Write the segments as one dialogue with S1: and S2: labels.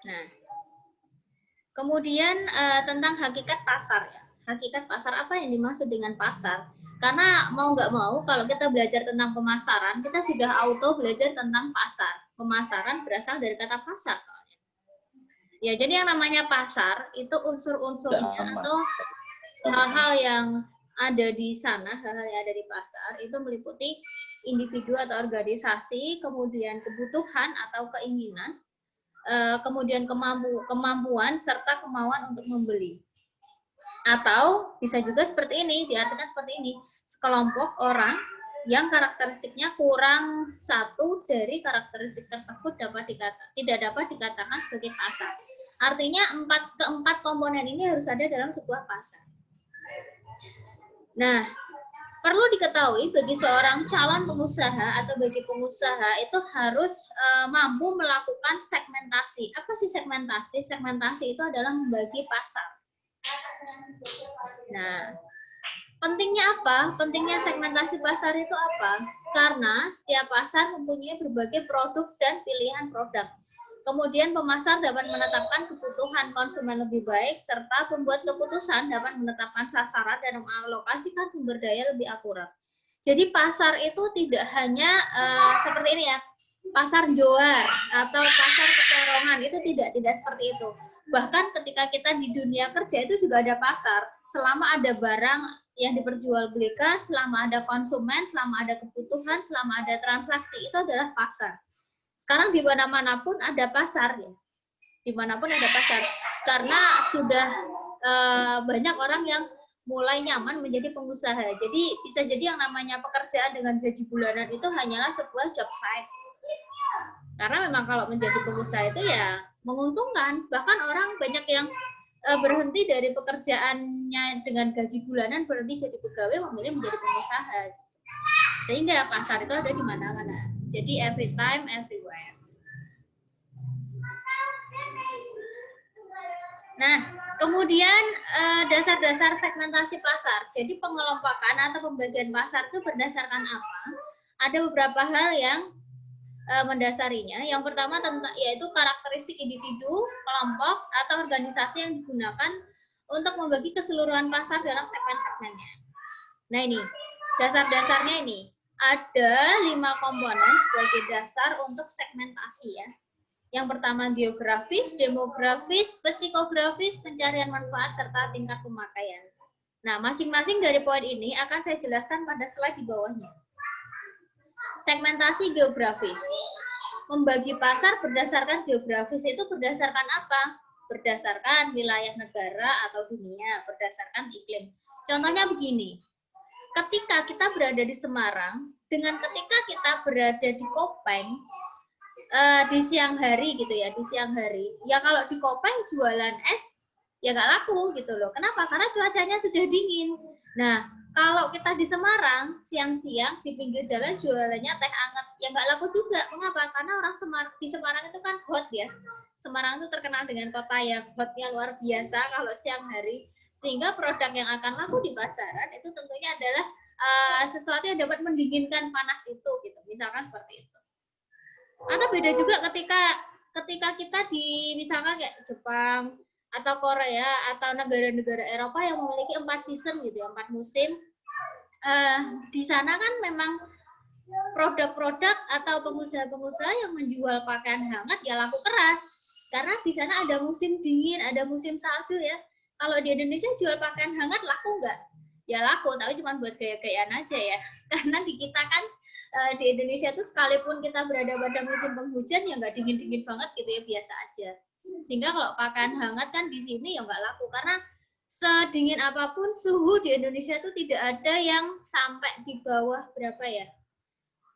S1: Nah, kemudian tentang hakikat pasar ya. Hakikat pasar, apa yang dimaksud dengan pasar? Karena mau nggak mau kalau kita belajar tentang pemasaran, kita sudah auto belajar tentang pasar. Pemasaran berasal dari kata pasar soalnya. Ya, jadi yang namanya pasar itu unsur-unsurnya atau hal-hal yang ada di sana, hal-hal yang ada di pasar itu meliputi individu atau organisasi, kemudian kebutuhan atau keinginan, kemudian kemampuan serta kemauan untuk membeli. Atau bisa juga seperti ini, diartikan seperti ini, sekelompok orang yang karakteristiknya kurang satu dari karakteristik tersebut tidak dapat dikatakan sebagai pasar. Artinya keempat komponen ini harus ada dalam sebuah pasar. Nah, perlu diketahui bagi seorang calon pengusaha atau bagi pengusaha itu harus mampu melakukan segmentasi. Apa sih segmentasi? Segmentasi itu adalah membagi pasar. Nah, pentingnya apa? Pentingnya segmentasi pasar itu apa? Karena setiap pasar mempunyai berbagai produk dan pilihan produk. Kemudian pemasar dapat menetapkan kebutuhan konsumen lebih baik, serta pembuat keputusan dapat menetapkan sasaran dan mengalokasikan sumber daya lebih akurat. Jadi pasar itu tidak hanya seperti ini ya, pasar Johar atau pasar Peterongan, itu tidak seperti itu. Bahkan ketika kita di dunia kerja itu juga ada pasar. Selama ada barang yang diperjualbelikan, selama ada konsumen, selama ada kebutuhan, selama ada transaksi, itu adalah pasar. Sekarang di mana-mana pun ada pasar ya. Dimanapun ada pasar. Karena sudah banyak orang yang mulai nyaman menjadi pengusaha. Jadi bisa jadi yang namanya pekerjaan dengan gaji bulanan itu hanyalah sebuah job site. Karena memang kalau menjadi pengusaha itu ya menguntungkan. Bahkan orang banyak yang berhenti dari pekerjaannya dengan gaji bulanan, berhenti jadi pegawai, memilih menjadi pengusaha. Sehingga pasar itu ada di mana-mana. Jadi every time, everywhere. Nah, kemudian dasar-dasar segmentasi pasar. Jadi pengelompokan atau pembagian pasar itu berdasarkan apa? Ada beberapa hal yang mendasarinya. Yang pertama yaitu karakteristik individu, kelompok, atau organisasi yang digunakan untuk membagi keseluruhan pasar dalam segmen-segmennya. Nah ini, dasar-dasarnya ini. Ada 5 komponen sebagai dasar untuk segmentasi ya. Yang pertama geografis, demografis, psikografis, pencarian manfaat, serta tingkat pemakaian. Nah, masing-masing dari poin ini akan saya jelaskan pada slide di bawahnya. Segmentasi geografis. Membagi pasar berdasarkan geografis itu berdasarkan apa? Berdasarkan wilayah negara atau dunia, berdasarkan iklim. Contohnya begini, ketika kita berada di Semarang, dengan ketika kita berada di Kopeng, di siang hari gitu ya, di siang hari, ya kalau di Kopeng jualan es, ya nggak laku gitu loh. Kenapa? Karena cuacanya sudah dingin. Nah, kalau kita di Semarang, siang-siang di pinggir jalan jualannya teh anget, ya nggak laku juga. Mengapa? Karena orang di Semarang itu kan hot ya. Semarang itu terkenal dengan kota yang hotnya luar biasa kalau siang hari. Sehingga produk yang akan laku di pasaran itu tentunya adalah sesuatu yang dapat mendinginkan panas itu, gitu. Misalkan seperti itu. Atau beda juga ketika kita di misalkan kayak Jepang atau Korea atau negara-negara Eropa yang memiliki 4 season gitu ya, 4 musim. Di sana kan memang produk-produk atau pengusaha-pengusaha yang menjual pakaian hangat ya laku keras. Karena di sana ada musim dingin, ada musim salju ya. Kalau di Indonesia jual pakaian hangat laku nggak? Ya laku, tapi cuma buat gaya-gayaan aja ya. Karena di kita kan di Indonesia tuh sekalipun kita berada pada musim penghujan ya nggak dingin-dingin banget gitu ya, biasa aja. Sehingga kalau pakaian hangat kan di sini ya nggak laku, karena sedingin apapun suhu di Indonesia tuh tidak ada yang sampai di bawah berapa ya,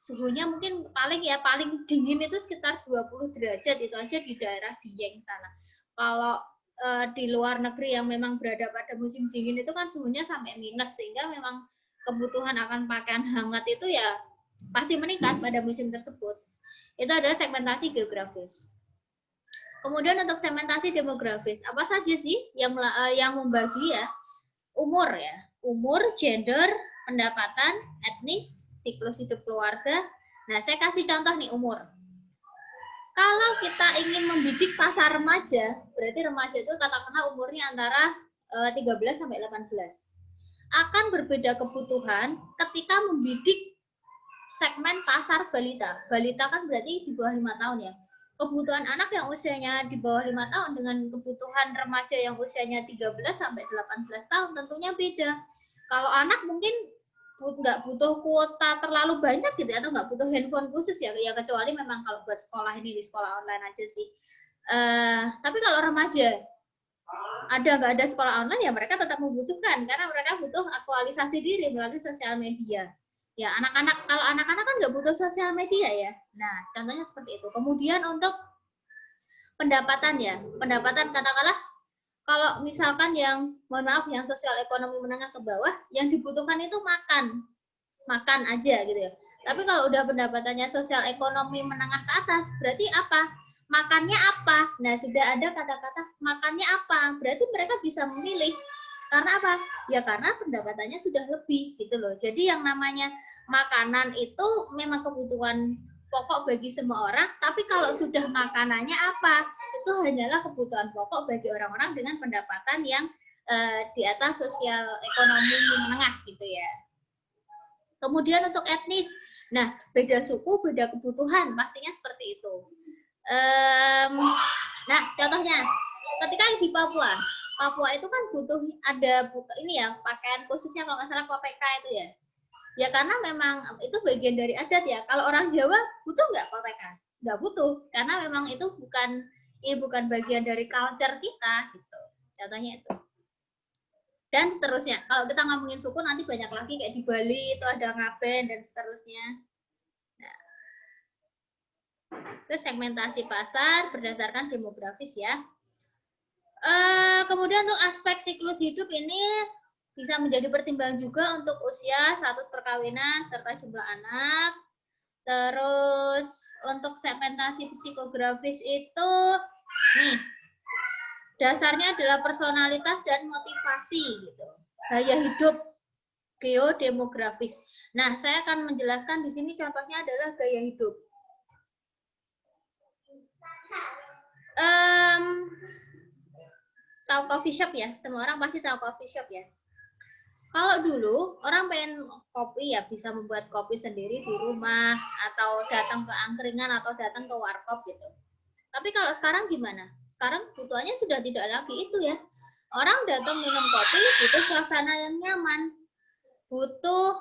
S1: suhunya mungkin paling dingin itu sekitar 20 derajat, itu aja di daerah Dieng sana. Kalau di luar negeri yang memang berada pada musim dingin itu kan suhunya sampai minus, sehingga memang kebutuhan akan pakaian hangat itu ya pasti meningkat pada musim tersebut. Itu adalah segmentasi geografis. Kemudian untuk segmentasi demografis, apa saja sih yang membagi ya? Umur ya, umur, gender, pendapatan, etnis, siklus hidup keluarga. Nah, saya kasih contoh nih umur. Kalau kita ingin membidik pasar remaja, berarti remaja itu katakanlah umurnya antara 13 sampai 18. Akan berbeda kebutuhan ketika membidik segmen pasar balita. Balita kan berarti di bawah 5 tahun ya. Kebutuhan anak yang usianya di bawah 5 tahun dengan kebutuhan remaja yang usianya 13 sampai 18 tahun tentunya beda. Kalau anak mungkin nggak butuh kuota terlalu banyak gitu atau nggak butuh handphone khusus ya kecuali memang kalau buat sekolah ini di sekolah online aja sih. Tapi kalau remaja ada nggak ada sekolah online ya mereka tetap membutuhkan karena mereka butuh aktualisasi diri melalui sosial media. Ya anak-anak kalau anak-anak kan nggak butuh sosial media ya. Nah contohnya seperti itu. Kemudian untuk pendapatan ya, pendapatan katakanlah kalau misalkan yang mohon maaf yang sosial ekonomi menengah ke bawah yang dibutuhkan itu makan aja gitu ya. Tapi kalau udah pendapatannya sosial ekonomi menengah ke atas berarti apa? Makannya apa? Nah sudah ada kata-kata makannya apa? Berarti mereka bisa memilih karena apa? Ya karena pendapatannya sudah lebih gitu loh. Jadi yang namanya makanan itu memang kebutuhan pokok bagi semua orang, tapi kalau sudah makanannya apa? Itu hanyalah kebutuhan pokok bagi orang-orang dengan pendapatan yang di atas sosial ekonomi menengah gitu ya. Kemudian untuk etnis, nah beda suku, beda kebutuhan, pastinya seperti itu. Nah contohnya, ketika di Papua, Papua itu kan butuh ada ini ya pakaian khususnya kalau nggak salah KPK itu ya. Ya karena memang itu bagian dari adat ya. Kalau orang Jawa butuh nggak KPK? Nggak butuh karena memang itu bukan bagian dari culture kita gitu. Contohnya itu. Dan seterusnya. Kalau kita ngomongin suku nanti banyak lagi kayak di Bali itu ada Ngaben dan seterusnya. Nah, itu segmentasi pasar berdasarkan demografis ya. Kemudian untuk aspek siklus hidup ini bisa menjadi pertimbangan juga untuk usia, status perkawinan, serta jumlah anak. Terus untuk segmentasi psikografis itu nih dasarnya adalah personalitas dan motivasi gitu. Gaya hidup geodemografis. Nah, saya akan menjelaskan di sini contohnya adalah gaya hidup. Tahu coffee shop ya? Semua orang pasti tahu coffee shop ya. Kalau dulu orang pengen kopi ya bisa membuat kopi sendiri di rumah atau datang ke angkringan atau datang ke warkop gitu. Tapi kalau sekarang gimana? Sekarang kebutuhannya sudah tidak lagi itu ya. Orang datang minum kopi butuh suasana yang nyaman, butuh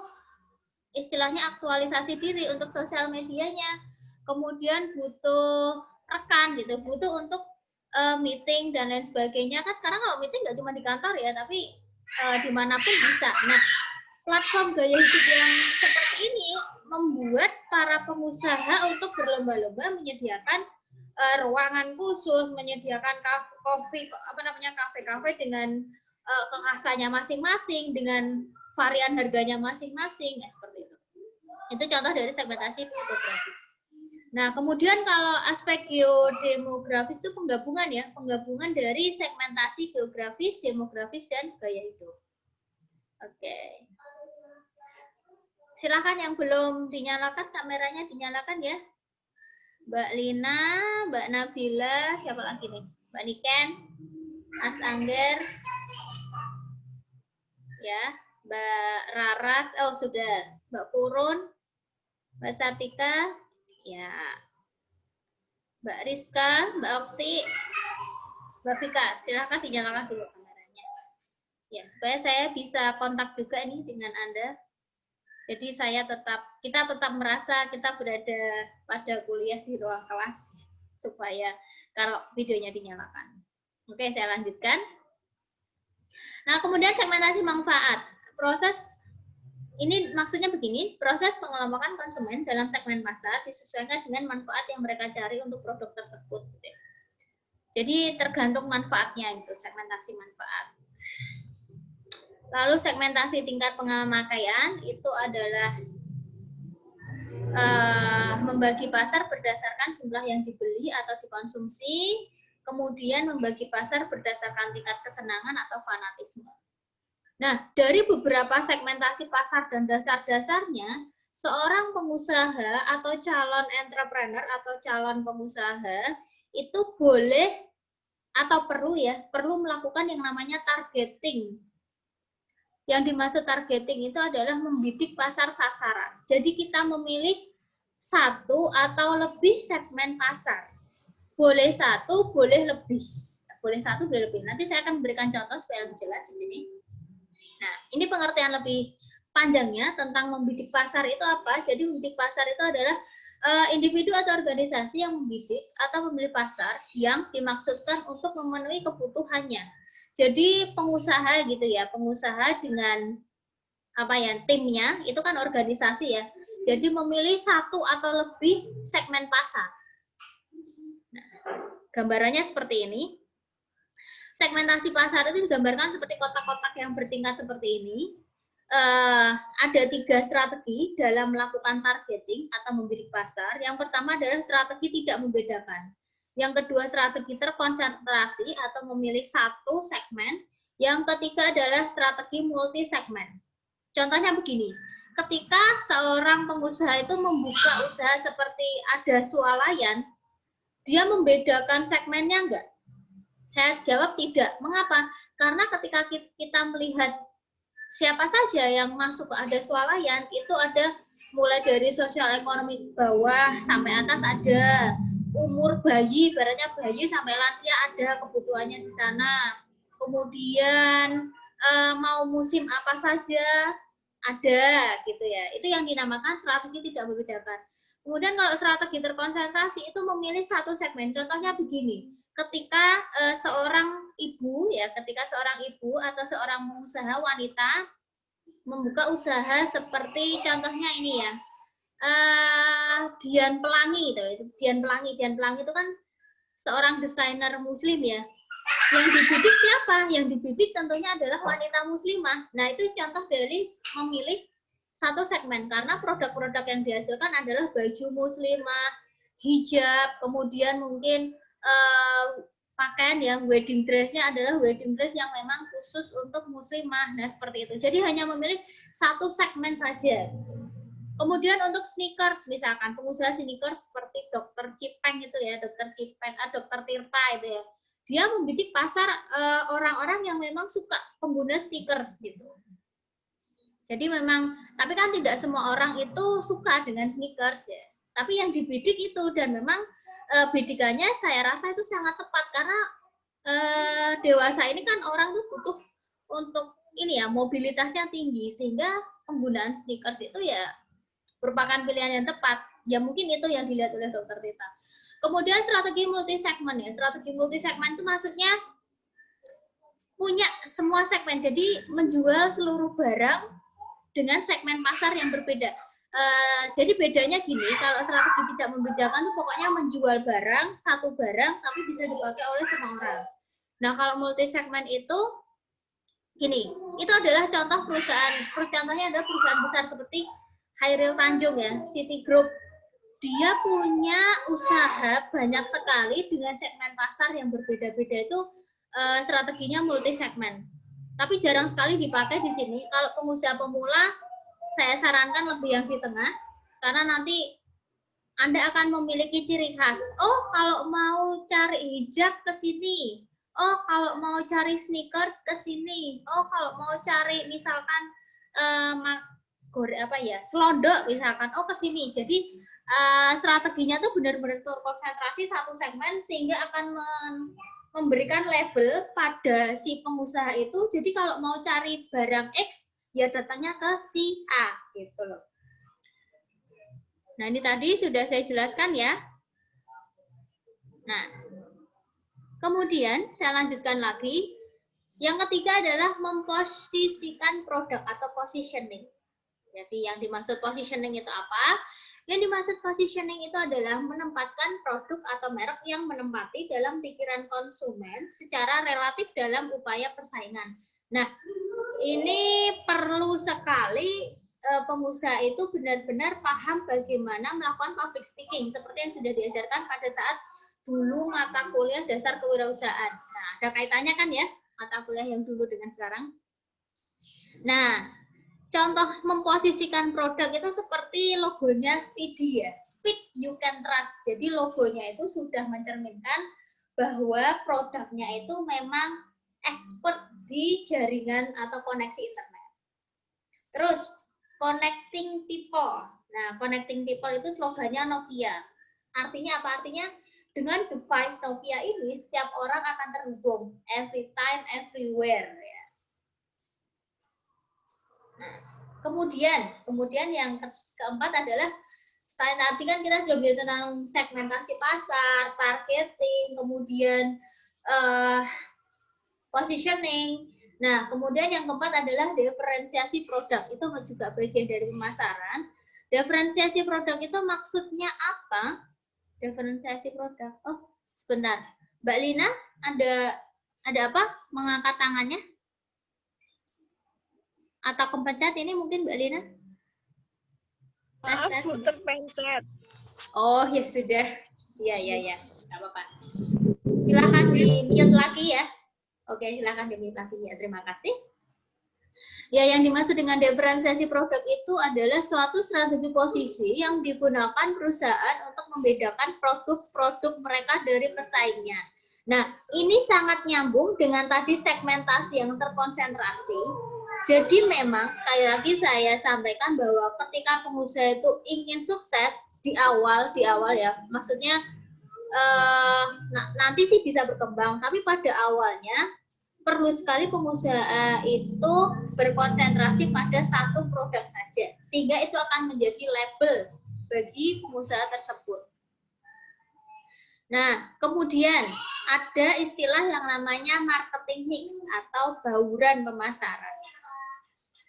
S1: istilahnya aktualisasi diri untuk sosial medianya, kemudian butuh rekan gitu, butuh untuk meeting dan lain sebagainya. Kan sekarang kalau meeting nggak cuma di kantor ya, tapi dimanapun bisa. Nah, platform gaya hidup yang seperti ini membuat para pengusaha untuk berlomba-lomba menyediakan ruangan khusus, menyediakan kafe-kafe dengan kekhasannya masing-masing, dengan varian harganya masing-masing, ya seperti itu. Itu contoh dari segmentasi psikografis. Nah, kemudian kalau aspek geodemografis itu penggabungan ya, penggabungan dari segmentasi geografis, demografis, dan gaya hidup. Oke. Silakan yang belum dinyalakan, kameranya dinyalakan ya. Mbak Lina, Mbak Nabila, siapa lagi nih? Mbak Niken, Mas Angger, ya, Mbak Raras, oh sudah, Mbak Kurun, Mbak Sartika, ya, Mbak Rizka, Mbak Okti, Mbak Vika, silahkan dinyalakan dulu kameranya. Ya, supaya saya bisa kontak juga nih dengan Anda. Jadi kita tetap merasa kita berada pada kuliah di ruang kelas supaya kalau videonya dinyalakan. Oke, saya lanjutkan. Nah, kemudian segmentasi manfaat. Proses ini maksudnya begini, proses pengelompokan konsumen dalam segmen pasar disesuaikan dengan manfaat yang mereka cari untuk produk tersebut. Jadi tergantung manfaatnya itu, segmentasi manfaat. Lalu segmentasi tingkat pemakaian itu adalah membagi pasar berdasarkan jumlah yang dibeli atau dikonsumsi, kemudian membagi pasar berdasarkan tingkat kesenangan atau fanatisme. Nah, dari beberapa segmentasi pasar dan dasar-dasarnya, seorang pengusaha atau calon entrepreneur atau calon pengusaha itu boleh atau perlu melakukan yang namanya targeting. Yang dimaksud targeting itu adalah membidik pasar sasaran. Jadi kita memilih satu atau lebih segmen pasar. Boleh satu, boleh lebih. Boleh satu, boleh lebih. Nanti saya akan memberikan contoh supaya lebih jelas di sini. Nah, ini pengertian lebih panjangnya tentang membidik pasar itu apa. Jadi membidik pasar itu adalah individu atau organisasi yang membidik atau memilih pasar yang dimaksudkan untuk memenuhi kebutuhannya. Jadi pengusaha gitu ya, pengusaha dengan apa ya, timnya itu kan organisasi ya. Jadi memilih satu atau lebih segmen pasar. Nah, gambarannya seperti ini. Segmentasi pasar itu digambarkan seperti kotak-kotak yang bertingkat seperti ini. Ada 3 strategi dalam melakukan targeting atau membidik pasar. Yang pertama adalah strategi tidak membedakan. Yang kedua strategi terkonsentrasi atau memilih satu segmen. Yang ketiga adalah strategi multi segmen. Contohnya begini, ketika seorang pengusaha itu membuka usaha seperti ada swalayan, dia membedakan segmennya enggak? Saya jawab tidak. Mengapa? Karena ketika kita melihat siapa saja yang masuk ke ada swalayan, itu ada mulai dari sosial ekonomi bawah sampai atas ada, umur bayi, ibaratnya bayi sampai lansia ada kebutuhannya di sana. Kemudian mau musim apa saja ada gitu ya. Itu yang dinamakan strategi tidak membedakan. Kemudian kalau strategi terkonsentrasi itu memilih satu segmen. Contohnya begini, ketika seorang ibu atau seorang pengusaha wanita membuka usaha seperti contohnya ini ya, Dian Pelangi itu. Dian Pelangi itu kan seorang desainer muslim ya. Yang dibidik siapa? Yang dibidik tentunya adalah wanita muslimah. Nah, itu contoh dari memilih satu segmen karena produk-produk yang dihasilkan adalah baju muslimah, hijab, kemudian mungkin pakaian yang wedding dress-nya adalah wedding dress yang memang khusus untuk muslimah. Nah, seperti itu. Jadi hanya memilih satu segmen saja. Kemudian untuk sneakers, misalkan pengusaha sneakers seperti Dokter Cipeng itu ya, Dokter Cipeng, Dokter Tirta itu ya. Dia membidik pasar orang-orang yang memang suka pengguna sneakers gitu. Jadi memang, tapi kan tidak semua orang itu suka dengan sneakers ya. Tapi yang dibidik itu dan memang bidikannya saya rasa itu sangat tepat karena dewasa ini kan orang tuh butuh untuk ini ya mobilitasnya tinggi sehingga penggunaan sneakers itu ya merupakan pilihan yang tepat. Ya mungkin itu yang dilihat oleh Dokter Tita. Kemudian strategi multi segmen ya. Strategi multi segmen itu maksudnya punya semua segmen. Jadi menjual seluruh barang dengan segmen pasar yang berbeda. Jadi bedanya gini, kalau strategi tidak membedakan itu pokoknya menjual barang, satu barang tapi bisa dipakai oleh semua orang. Nah, kalau multi segmen itu gini, itu adalah contoh perusahaan. Contohnya adalah perusahaan besar seperti Hairil Tanjung ya, Citigroup. Dia punya usaha banyak sekali dengan segmen pasar yang berbeda-beda itu strateginya multi segmen. Tapi jarang sekali dipakai di sini. Kalau pengusaha pemula, saya sarankan lebih yang di tengah, karena nanti Anda akan memiliki ciri khas. Oh, kalau mau cari hijab ke sini. Oh, kalau mau cari sneakers ke sini. Oh, kalau mau cari misalkan selondok misalkan. Oh, ke sini. Jadi strateginya tuh benar-benar terkonsentrasi satu segmen sehingga akan memberikan label pada si pengusaha itu. Jadi kalau mau cari barang X, ya datangnya ke si A gitu loh. Nah, ini tadi sudah saya jelaskan ya. Nah, kemudian saya lanjutkan lagi. Yang ketiga adalah memposisikan produk atau positioning. Jadi yang dimaksud positioning itu apa? Yang dimaksud positioning itu adalah menempatkan produk atau merek yang menempati dalam pikiran konsumen secara relatif dalam upaya persaingan. Nah, ini perlu sekali pengusaha itu benar-benar paham bagaimana melakukan public speaking seperti yang sudah diajarkan pada saat dulu mata kuliah dasar kewirausahaan. Nah, ada kaitannya kan ya mata kuliah yang dulu dengan sekarang. Nah, contoh memposisikan produk itu seperti logonya Speedy ya. Speed you can trust. Jadi logonya itu sudah mencerminkan bahwa produknya itu memang expert di jaringan atau koneksi internet. Terus connecting people. Nah, connecting people itu slogannya Nokia. Artinya apa? Artinya dengan device Nokia ini setiap orang akan terhubung every time, everywhere ya. Nah, kemudian yang keempat adalah tadi kan kita sudah belajar tentang segmentasi pasar, targeting, kemudian positioning. Nah, kemudian yang keempat adalah diferensiasi produk. Itu juga bagian dari pemasaran. Diferensiasi produk itu maksudnya apa? Diferensiasi produk. Oh, sebentar. Mbak Lina, ada apa? Mengangkat tangannya? Atau kepencet ini mungkin Mbak Lina?
S2: Maaf, terpencet.
S1: Oh, ya sudah. Iya. Enggak apa-apa. Silakan di-mute lagi ya. Oke, silakan di-mute lagi ya. Terima kasih. Ya, yang dimaksud dengan diferensiasi produk itu adalah suatu strategi posisi yang digunakan perusahaan untuk membedakan produk-produk mereka dari pesaingnya. Nah, ini sangat nyambung dengan tadi segmentasi yang terkonsentrasi. Jadi memang sekali lagi saya sampaikan bahwa ketika pengusaha itu ingin sukses di awal ya, maksudnya nanti sih bisa berkembang, tapi pada awalnya perlu sekali pengusaha itu berkonsentrasi pada satu produk saja, sehingga itu akan menjadi label bagi pengusaha tersebut. Nah, kemudian ada istilah yang namanya marketing mix atau bauran pemasaran.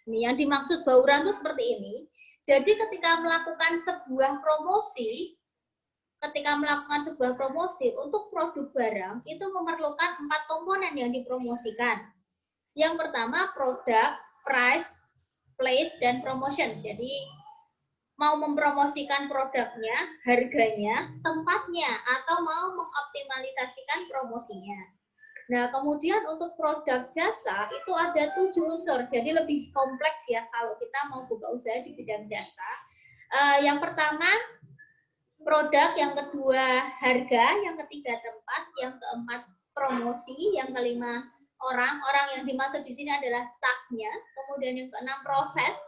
S1: Ini yang dimaksud bauran itu seperti ini. Jadi ketika melakukan sebuah promosi, untuk produk barang itu memerlukan 4 komponen yang dipromosikan. Yang pertama produk, price, place, dan promotion. Jadi mau mempromosikan produknya, harganya, tempatnya, atau mau mengoptimalisasikan promosinya. Nah, kemudian untuk produk jasa itu ada 7 unsur, jadi lebih kompleks ya kalau kita mau buka usaha di bidang jasa. Yang pertama produk, yang kedua harga, yang ketiga tempat, yang keempat promosi, yang kelima orang yang dimaksud di sini adalah staffnya, kemudian yang keenam proses,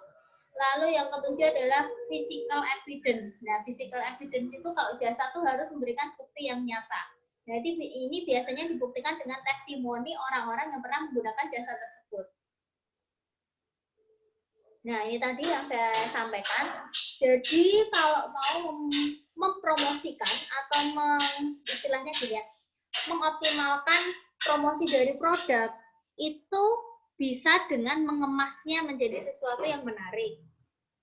S1: lalu yang ketujuh adalah physical evidence. Nah, physical evidence itu kalau jasa tuh harus memberikan bukti yang nyata. Jadi ini biasanya dibuktikan dengan testimoni orang-orang yang pernah menggunakan jasa tersebut. Nah, ini tadi yang saya sampaikan. Jadi kalau mau mempromosikan atau istilahnya gini ya, mengoptimalkan promosi dari produk itu bisa dengan mengemasnya menjadi sesuatu yang menarik.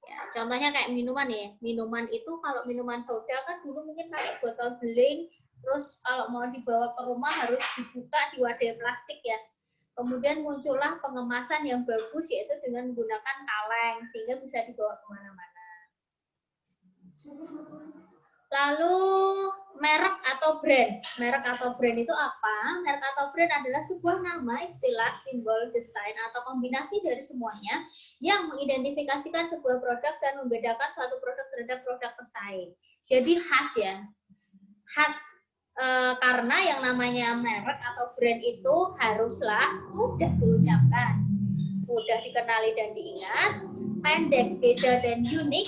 S1: Ya, contohnya kayak minuman ya. Minuman itu kalau minuman soda kan dulu mungkin pakai botol beling, terus kalau mau dibawa ke rumah harus dibuka di wadah plastik ya. Kemudian muncullah pengemasan yang bagus yaitu dengan menggunakan kaleng sehingga bisa dibawa kemana-mana. Lalu merek atau brand. Merek atau brand itu apa? Merek atau brand adalah sebuah nama, istilah, simbol, desain, atau kombinasi dari semuanya yang mengidentifikasikan sebuah produk dan membedakan suatu produk terhadap produk pesaing. Jadi khas ya. Khas karena yang namanya merek atau brand itu haruslah mudah diucapkan, mudah dikenali dan diingat, pendek, beda, dan unik,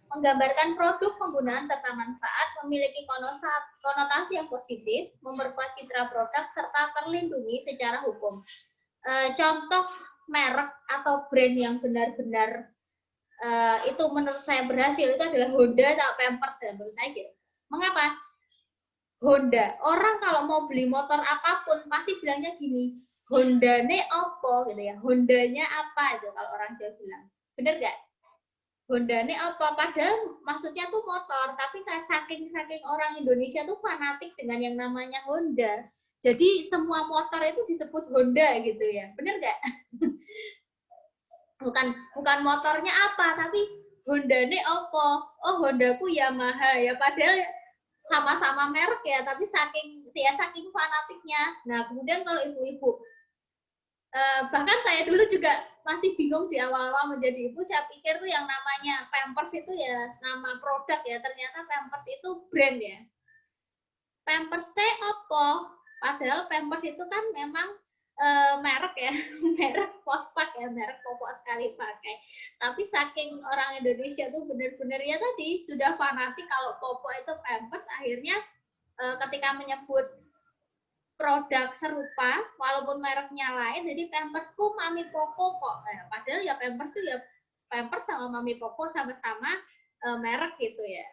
S1: menggambarkan produk, penggunaan, serta manfaat, memiliki konotasi yang positif, memperkuat citra produk, serta terlindungi secara hukum. Contoh merek atau brand yang benar-benar itu menurut saya berhasil itu adalah Honda atau Pampers ya, menurut saya gitu. Mengapa? Honda. Orang kalau mau beli motor apapun pasti bilangnya gini, Honda-ne apa gitu ya. Hondanya apa itu kalau orang Jawa bilang. Bener nggak? Honda-ne apa? Padahal maksudnya tuh motor, tapi saking orang Indonesia tuh fanatik dengan yang namanya Honda. Jadi semua motor itu disebut Honda gitu ya. Bener nggak? bukan motornya apa, tapi Honda-ne apa? Oh, Hondaku Yamaha ya. Padahal sama-sama merek ya, tapi saking fanatiknya. Nah, kemudian kalau ibu-ibu Bahkan saya dulu juga masih bingung di awal-awal menjadi ibu. Saya pikir tuh yang namanya Pampers itu ya nama produk ya. Ternyata Pampers itu brand ya. Pampers apa? Padahal Pampers itu kan memang merek ya, merek pospak ya, merek popok sekali pakai. Tapi saking orang Indonesia tuh benar-benar ya tadi sudah fanatik kalau popok itu Pampers, akhirnya ketika menyebut produk serupa walaupun mereknya lain, jadi Pampersku Mami Poco kok. Padahal ya Pampers tuh ya Pampers sama Mami Poco sama-sama merek gitu ya.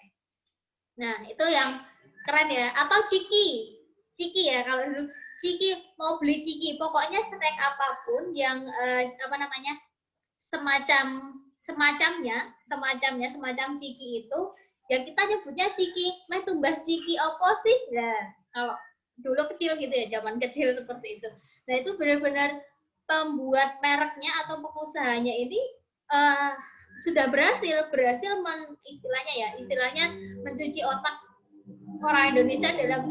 S1: Nah, itu yang keren ya. Atau Ciki. Ciki ya, kalau dulu Ciki mau beli Ciki, pokoknya snack apapun yang apa namanya? semacam Ciki itu ya kita nyebutnya Ciki. Meh tumbas Ciki opo sih? Nah, kalau dulu kecil gitu ya, zaman kecil seperti itu. Nah, itu benar-benar pembuat mereknya atau pengusahanya ini sudah berhasil istilahnya mencuci otak orang Indonesia dalam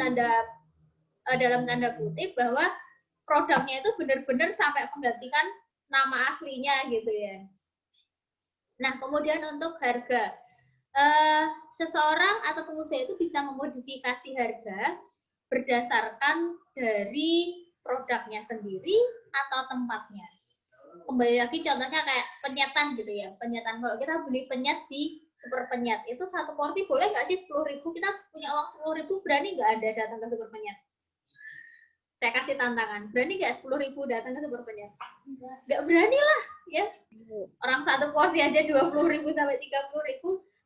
S1: tanda kutip bahwa produknya itu benar-benar sampai menggantikan nama aslinya gitu ya. Nah, kemudian untuk harga, seseorang atau pengusaha itu bisa memodifikasi harga berdasarkan dari produknya sendiri atau tempatnya. Kembali lagi contohnya kayak penyetan gitu ya, penyetan. Kalau kita beli penyet di super penyet itu satu porsi boleh nggak sih 10.000? Kita punya uang 10.000, berani nggak Anda datang ke super penyet? Saya kasih tantangan, berani nggak 10.000 datang ke super penyet? Nggak berani lah ya. Orang satu porsi aja 20.000 sampai 30.000.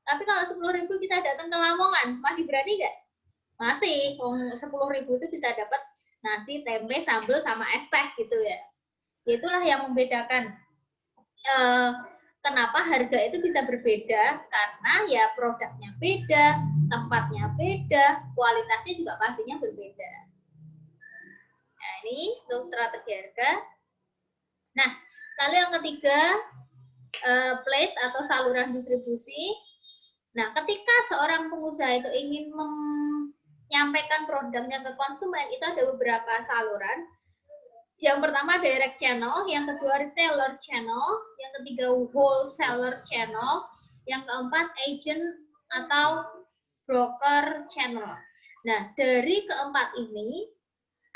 S1: Tapi kalau 10.000 kita datang ke Lamongan, masih berani nggak? Masih. 10.000 itu bisa dapat nasi, tempe, sambal sama es teh gitu ya. Itulah yang membedakan kenapa harga itu bisa berbeda, karena ya produknya beda, tempatnya beda, kualitasnya juga pastinya berbeda. Nah, ini untuk strategi harga. Nah, lalu yang ketiga, place atau saluran distribusi. Nah, ketika seorang pengusaha itu ingin menyampaikan produknya ke konsumen, itu ada beberapa saluran. Yang pertama direct channel, yang kedua retailer channel, yang ketiga wholesaler channel, yang keempat agent atau broker channel. Nah, dari keempat ini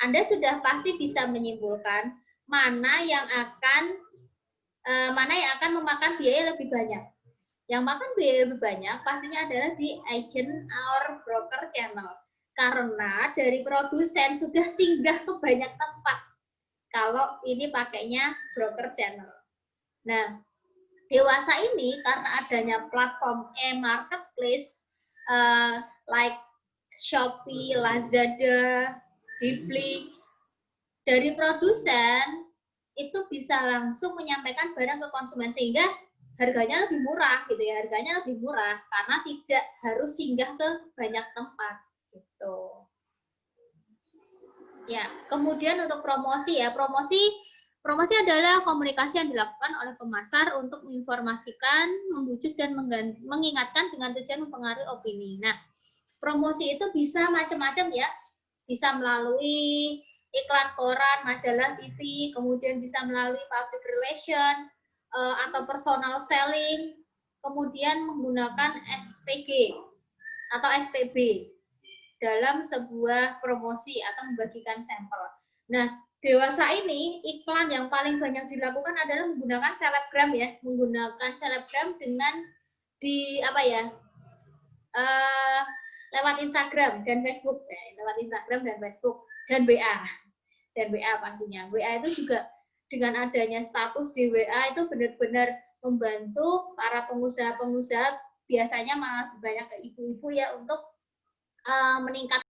S1: Anda sudah pasti bisa menyimpulkan mana yang akan memakan biaya lebih banyak. Yang makan biaya lebih banyak pastinya adalah di agent or broker channel. Karena dari produsen sudah singgah ke banyak tempat. Kalau ini pakainya broker channel. Nah, dewasa ini karena adanya platform e-marketplace like Shopee, Lazada, Blibli, dari produsen itu bisa langsung menyampaikan barang ke konsumen sehingga harganya lebih murah gitu ya, harganya lebih murah karena tidak harus singgah ke banyak tempat gitu. Ya, kemudian untuk promosi ya, promosi adalah komunikasi yang dilakukan oleh pemasar untuk menginformasikan, membujuk dan mengingatkan dengan tujuan mempengaruhi opini. Nah, promosi itu bisa macam-macam ya, bisa melalui iklan koran, majalah TV, kemudian bisa melalui public relation atau personal selling, kemudian menggunakan SPG atau SPB dalam sebuah promosi atau membagikan sampel. Nah, dewasa ini iklan yang paling banyak dilakukan adalah menggunakan selebgram ya, menggunakan selebgram dengan lewat Instagram dan Facebook, lewat Instagram dan Facebook dan WA pastinya. WA itu juga dengan adanya status di WA itu benar-benar membantu para pengusaha-pengusaha, biasanya malah banyak ke ibu-ibu ya, untuk meningkat